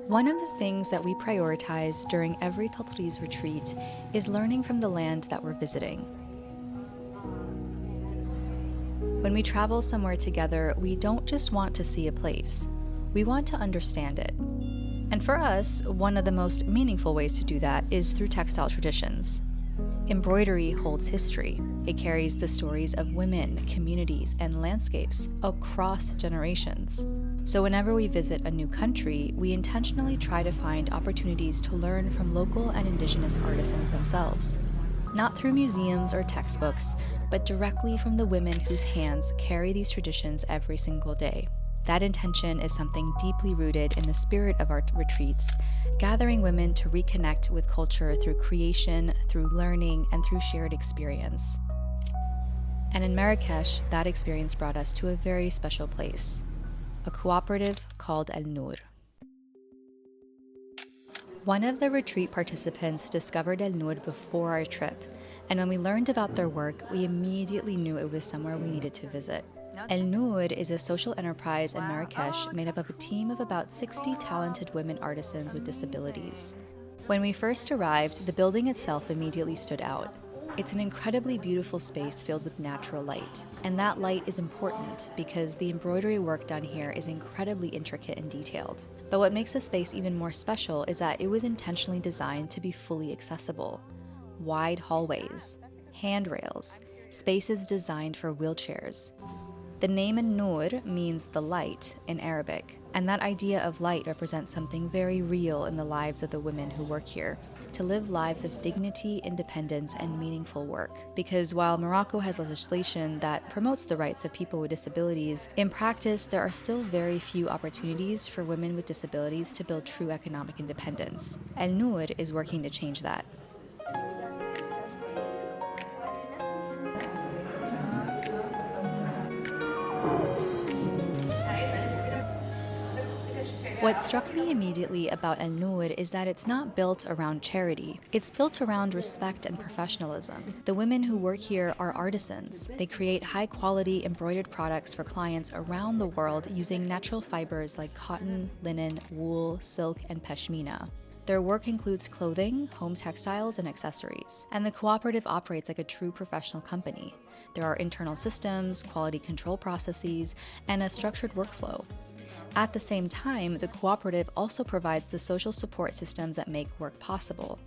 One of the things that we prioritize during every Tatreez retreat is learning from the land that we're visiting. When we travel somewhere together, we don't just want to see a place, we want to understand it. And for us, one of the most meaningful ways to do that is through textile traditions. Embroidery holds history. It carries the stories of women, communities, and landscapes across generations. So whenever we visit a new country, we intentionally try to find opportunities to learn from local and indigenous artisans themselves. Not through museums or textbooks, but directly from the women whose hands carry these traditions every single day. That intention is something deeply rooted in the spirit of our retreats, gathering women to reconnect with culture through creation, through learning, and through shared experience. And in Marrakech, that experience brought us to a very special place, a cooperative called AlNour. One of the retreat participants discovered AlNour before our trip, and when we learned about their work, we immediately knew it was somewhere we needed to visit. AlNour is a social enterprise in Marrakech made up of a team of about 60 talented women artisans with disabilities. When we first arrived, the building itself immediately stood out. It's an incredibly beautiful space filled with natural light, and that light is important because the embroidery work done here is incredibly intricate and detailed. But what makes the space even more special is that it was intentionally designed to be fully accessible. Wide hallways, handrails, spaces designed for wheelchairs. The name Nour means the light in Arabic, and that idea of light represents something very real in the lives of the women who work here, to live lives of dignity, independence, and meaningful work. Because while Morocco has legislation that promotes the rights of people with disabilities, in practice there are still very few opportunities for women with disabilities to build true economic independence. AlNour is working to change that. What struck me immediately about AlNour is that it's not built around charity. It's built around respect and professionalism. The women who work here are artisans. They create high-quality embroidered products for clients around the world using natural fibers like cotton, linen, wool, silk, and pashmina. Their work includes clothing, home textiles, and accessories. And the cooperative operates like a true professional company. There are internal systems, quality control processes, and a structured workflow. At the same time, the cooperative also provides the social support systems that make work possible.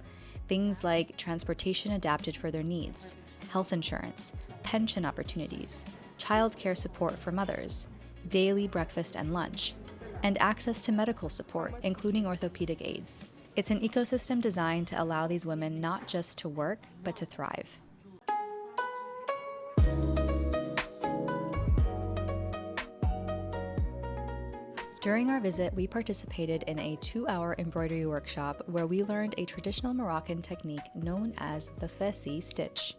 Things like transportation adapted for their needs, health insurance, pension opportunities, childcare support for mothers, daily breakfast and lunch, and access to medical support, including orthopedic aids. It's an ecosystem designed to allow these women not just to work, but to thrive. During our visit, we participated in a 2-hour embroidery workshop where we learned a traditional Moroccan technique known as the Fassi stitch.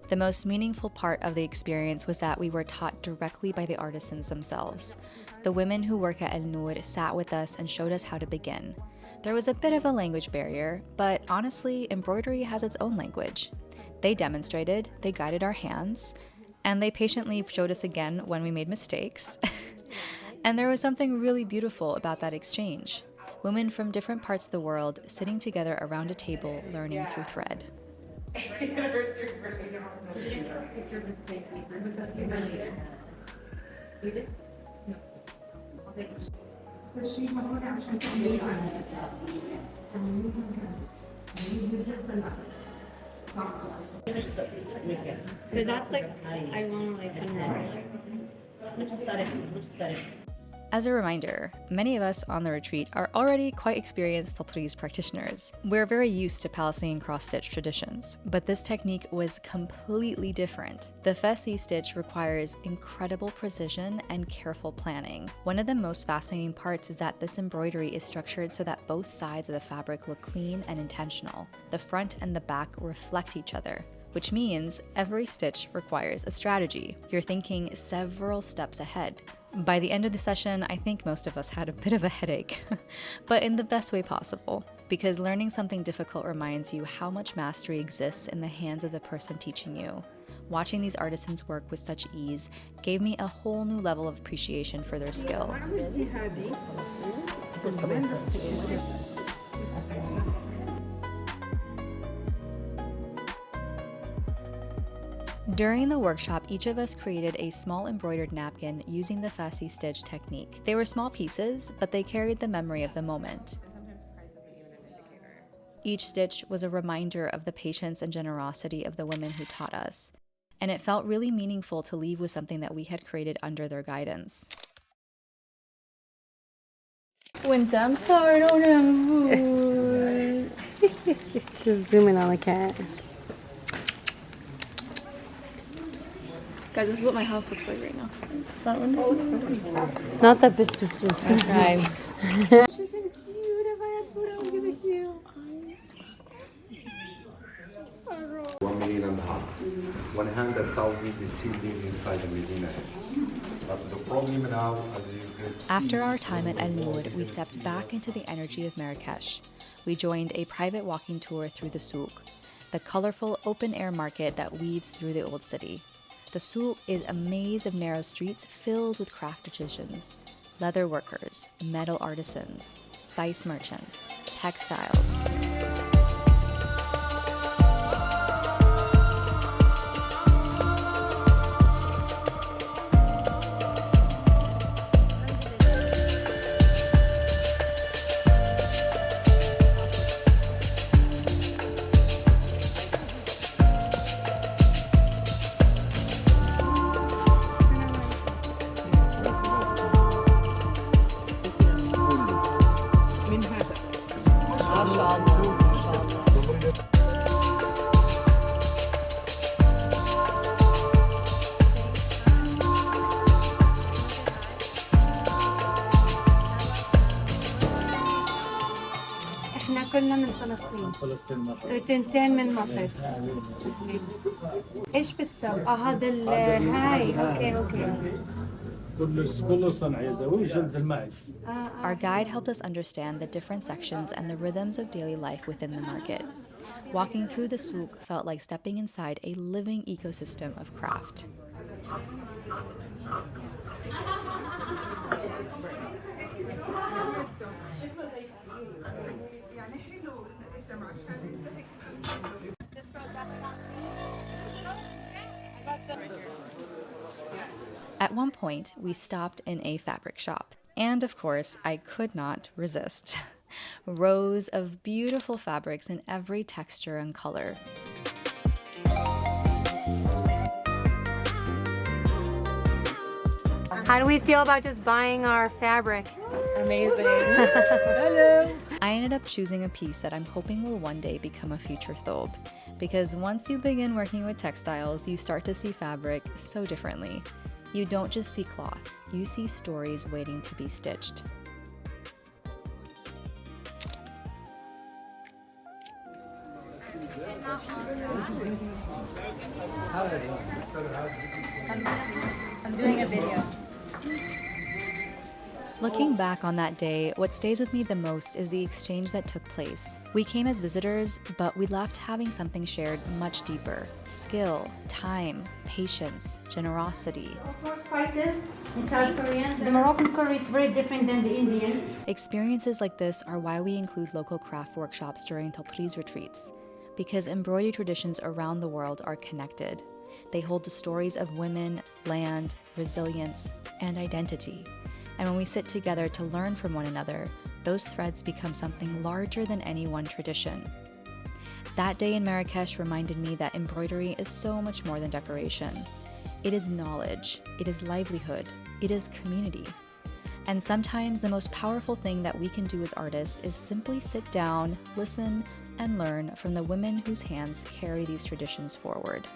The most meaningful part of the experience was that we were taught directly by the artisans themselves. The women who work at AlNour sat with us and showed us how to begin. There was a bit of a language barrier, but honestly, embroidery has its own language. They demonstrated, they guided our hands, and they patiently showed us again when we made mistakes. And there was something really beautiful about that exchange. Women from different parts of the world sitting together around a table learning through thread. Because that's like, I want to like unroll. As a reminder, many of us on the retreat are already quite experienced Tatreez practitioners. We're very used to Palestinian cross-stitch traditions, but this technique was completely different. The Fassi stitch requires incredible precision and careful planning. One of the most fascinating parts is that this embroidery is structured so that both sides of the fabric look clean and intentional. The front and the back reflect each other, which means every stitch requires a strategy. You're thinking several steps ahead. By the end of the session, I think most of us had a bit of a headache, but in the best way possible, because learning something difficult reminds you how much mastery exists in the hands of the person teaching you. Watching these artisans work with such ease gave me a whole new level of appreciation for their skill. During the workshop, each of us created a small embroidered napkin using the Fassi stitch technique. They were small pieces, but they carried the memory of the moment. Each stitch was a reminder of the patience and generosity of the women who taught us, and it felt really meaningful to leave with something that we had created under their guidance. وانت مطارونة موت. Just zoom in on the cat. Guys, this is what my house looks like right now. That one? Not that bis. She's so cute. If I had food, I would give it to you. 1.5 million. 100,000 is still living inside the Medina. That's the problem now, as you can see. After our time at AlNour, we stepped back into the energy of Marrakech. We joined a private walking tour through the souk, the colorful open-air market that weaves through the old city. The souk is a maze of narrow streets filled with craft artisans, leather workers, metal artisans, spice merchants, textiles. احنا كلنا من فلسطين. تنتين من مصر. ايش بتسوي؟ هذا هاي اوكي. كله صنع يدوي جلد الماعز. Our guide helped us understand the different sections and the rhythms of daily life within the market. Walking through the souk felt like stepping inside a living ecosystem of craft. At one point, we stopped in a fabric shop. And of course, I could not resist. Rows of beautiful fabrics in every texture and color. How do we feel about just buying our fabric? Amazing. Hello. I ended up choosing a piece that I'm hoping will one day become a future thobe. Because once you begin working with textiles, you start to see fabric so differently. You don't just see cloth, you see stories waiting to be stitched. I'm doing a video. Looking back on that day, what stays with me the most is the exchange that took place. We came as visitors, but we left having something shared much deeper. Skill, time, patience, generosity. More spices in South Korean. The Moroccan curry is very different than the Indian. Experiences like this are why we include local craft workshops during Tatreez Retreats, because embroidery traditions around the world are connected. They hold the stories of women, land, resilience, and identity. And when we sit together to learn from one another, those threads become something larger than any one tradition. That day in Marrakech reminded me that embroidery is so much more than decoration. It is knowledge, it is livelihood, it is community. And sometimes the most powerful thing that we can do as artists is simply sit down, listen, and learn from the women whose hands carry these traditions forward.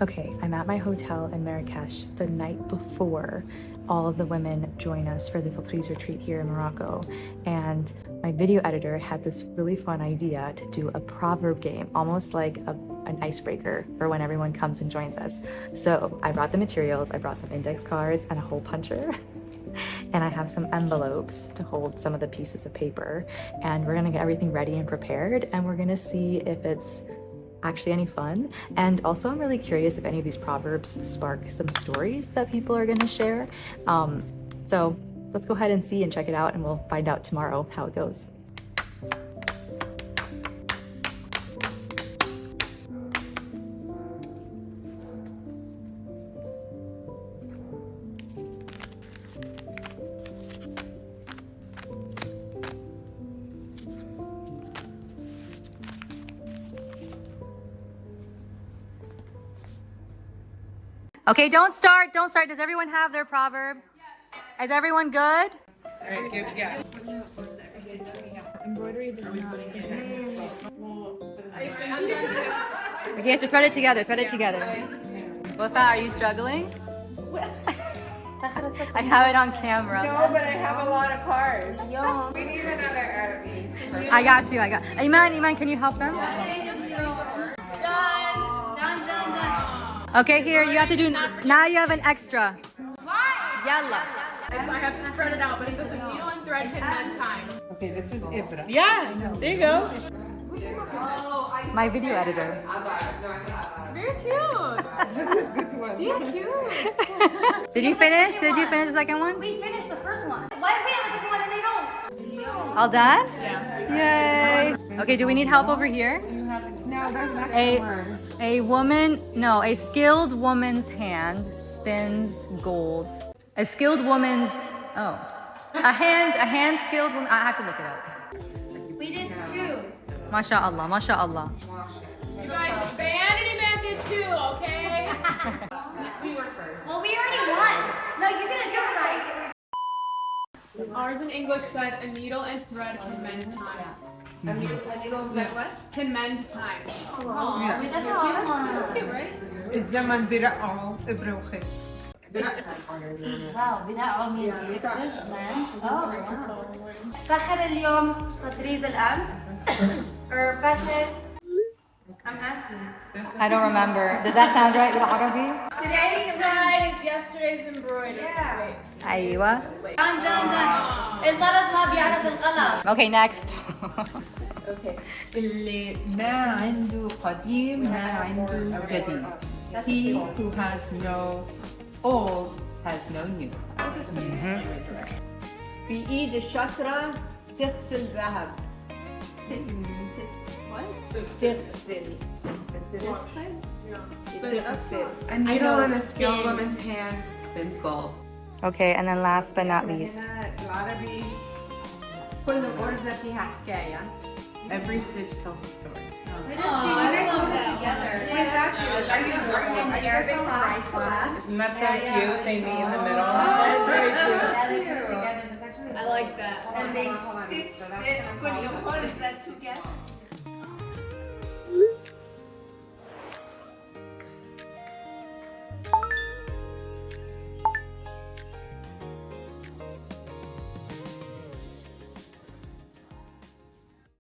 Okay, I'm at my hotel in Marrakech the night before all of the women join us for the Tatreez Retreat here in Morocco. And my video editor had this really fun idea to do a proverb game, almost like an icebreaker for when everyone comes and joins us. So I brought the materials, I brought some index cards and a hole puncher. and I have some envelopes to hold some of the pieces of paper. And we're gonna get everything ready and prepared, and we're gonna see if it's actually any fun. And also I'm really curious if any of these proverbs spark some stories that people are gonna share. So let's go ahead and see and check it out, and we'll find out tomorrow how it goes. Okay, don't start. Does everyone have their proverb? Yes. Is everyone good? Embroidery does not. Okay, you have to thread it together. Wafa, are you struggling? I have it on camera. No, but I have a lot of cards. We need another Arabic. I got you. Iman, can you help them? Done. Okay, here, you have to do, now you have an extra. Yalla. So I have to spread it out, but it says a needle and thread can mend time. Okay, this is Ibra. Yeah, there you go. My video editor. Very cute. That's a good one. You're cute. Did you finish the second one? We finished the first one. Why do we have a second one and they don't? All done? Yeah. Yay. Okay, do we need help over here? No, there's an extra word. A skilled woman's hand spins gold. A skilled woman's, a hand skilled woman, I have to look it up. We did two. MashaAllah. You guys, Vanity Man did too, okay? Well, we already won. No, you didn't do it right. Ours in English said a needle and thread can mend time. A needle and what? Can mend time. Yeah. That's all. That's cute, right? الزمن برقعه إبرة وخيط. Wow, بداعة means fixes, man. Oh, wow. فخر اليوم تطريز الأمس. Or فخر. I'm asking. I don't remember. Does that sound right with Arabi? Today's bride is yesterday's embroidery. Yeah. أيوة. دان. الغلط ما بيعرف الغلط. Okay, next. اللي ما عنده قديم ما عنده جديد. He who has no old has no new. بإيد الشطرة تغسل ذهب. تغسل. A needle in a skilled woman's hand spins gold. Okay, and then last but not least. العربي كل غرزة فيها حكاية. Every stitch tells a story. You guys hold it together. Isn't that so cute? They meet in the middle. I like that. And they stitched it. What is that together?